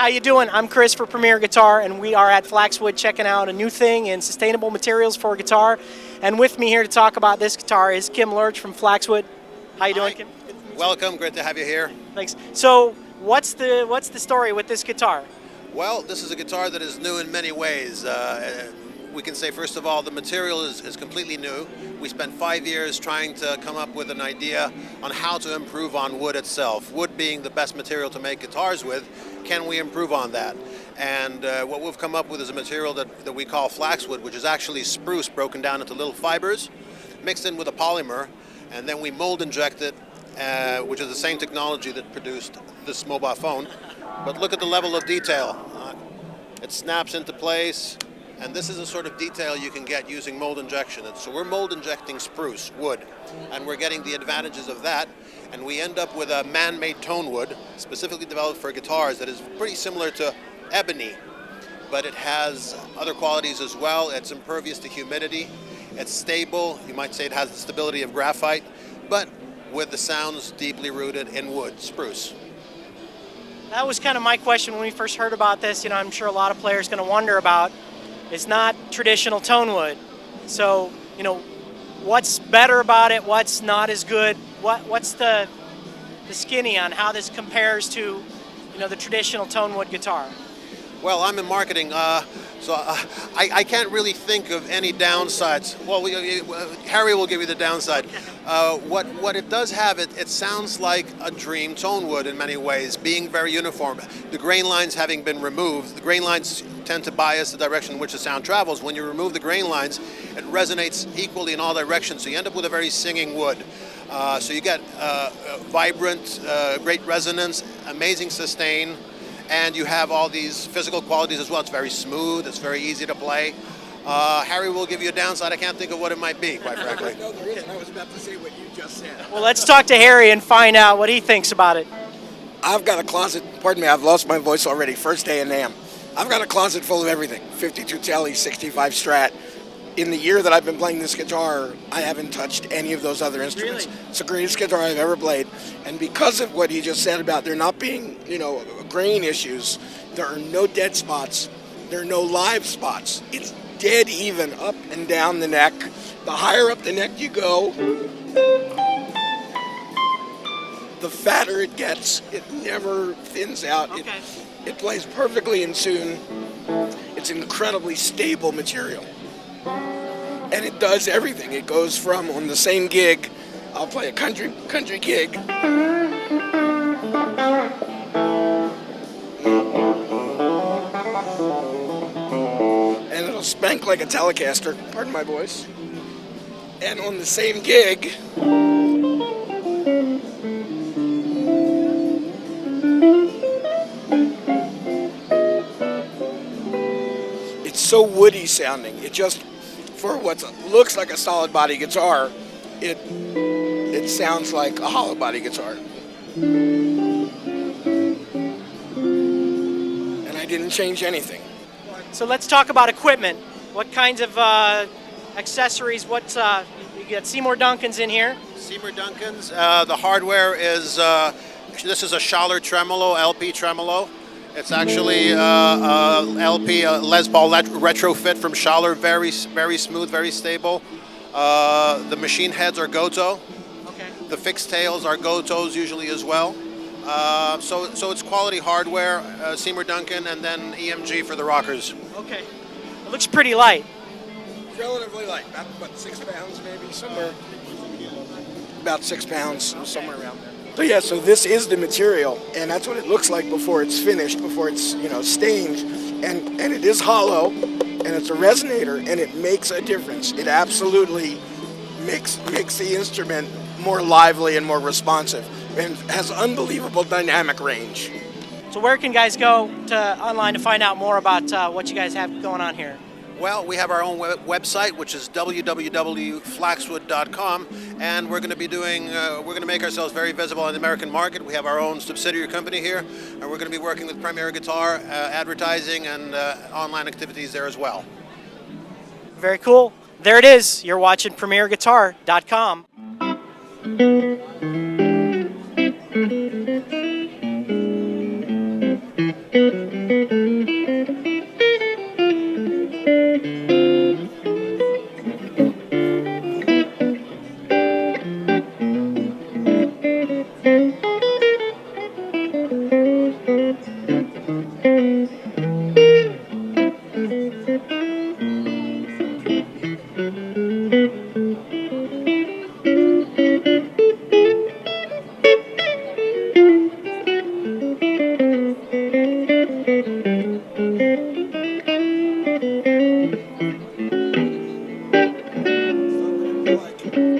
How you doing? I'm Chris for Premier Guitar, and we are at Flaxwood checking out a new thing in sustainable materials for guitar. And with me here to talk about this guitar is Kim Lurch from Flaxwood. How you doing, Kim? Welcome. Great to have you here. Thanks. So, what's the story with this guitar? Well, this is a guitar that is new in many ways. We can say, first of all, the material is completely new. We spent 5 years trying to come up with an idea on how to improve on wood itself. Wood being the best material to make guitars with, can we improve on that? And what we've come up with is a material that we call Flaxwood, which is actually spruce broken down into little fibers, mixed in with a polymer, and then we mold inject it, which is the same technology that produced this mobile phone. But look at the level of detail. It snaps into place. And this is the sort of detail you can get using mold injection. And so we're mold injecting spruce wood, and we're getting the advantages of that. And we end up with a man-made tone wood, specifically developed for guitars, that is pretty similar to ebony, but it has other qualities as well. It's impervious to humidity. It's stable. You might say it has the stability of graphite, but with the sounds deeply rooted in wood, spruce. That was kind of my question when we first heard about this. You know, I'm sure a lot of players are going to wonder about. It's not traditional tone wood, so you know what's better about it, what's not as good. What's the skinny on how this compares to the traditional tone wood guitar? Well, I'm in marketing, so I can't really think of any downsides. Well, Harry will give you the downside. What it does have, it sounds like a dream tone wood in many ways, being very uniform. The grain lines having been removed, the grain lines tend to bias the direction in which the sound travels. When you remove the grain lines, it resonates equally in all directions, so you end up with a very singing wood. So you get vibrant, great resonance, amazing sustain, and you have all these physical qualities as well. It's very smooth, it's very easy to play. Harry will give you a downside. I can't think of what it might be, quite frankly. No, there isn't. I was about to say what you just said. Well, let's talk to Harry and find out what he thinks about it. I've got a closet, pardon me, I've lost my voice already, first day in NAMM. I've got a closet full of everything, 52 Tele, 65 Strat. In the year that I've been playing this guitar, I haven't touched any of those other instruments. Really? It's the greatest guitar I've ever played. And because of what he just said about there not being, grain issues, there are no dead spots, there are no live spots. It's dead even up and down the neck. The higher up the neck you go, the fatter it gets. It never thins out. Okay. It plays perfectly in tune. It's incredibly stable material. And it does everything. It goes from, on the same gig, I'll play a country gig. And it'll spank like a Telecaster, pardon my voice. And on the same gig, it's so woody sounding. It just, for what looks like a solid body guitar, it sounds like a hollow body guitar. And I didn't change anything. So let's talk about equipment. What kinds of accessories? You got Seymour Duncans in here. Seymour Duncans. The hardware is, this is a Schaller tremolo, LP tremolo. It's actually LP, Les Paul retrofit from Schaller, very smooth, very stable. The machine heads are Goto. Okay. The fixed tails are Gotos usually as well. So it's quality hardware, Seymour Duncan, and then EMG for the rockers. Okay. It looks pretty light. Relatively light, about 6 pounds maybe, somewhere. About 6 pounds, somewhere around there. But yeah, so this is the material, and that's what it looks like before it's finished, before it's stained, and it is hollow, and it's a resonator, and it makes a difference. It absolutely makes the instrument more lively and more responsive, and has unbelievable dynamic range. So where can guys go online to find out more about what you guys have going on here? Well, we have our own website, which is www.flaxwood.com, and we're going to be we're going to make ourselves very visible on the American market. We have our own subsidiary company here, and we're going to be working with Premier Guitar, advertising, and online activities there as well. Very cool. There it is. You're watching PremierGuitar.com. like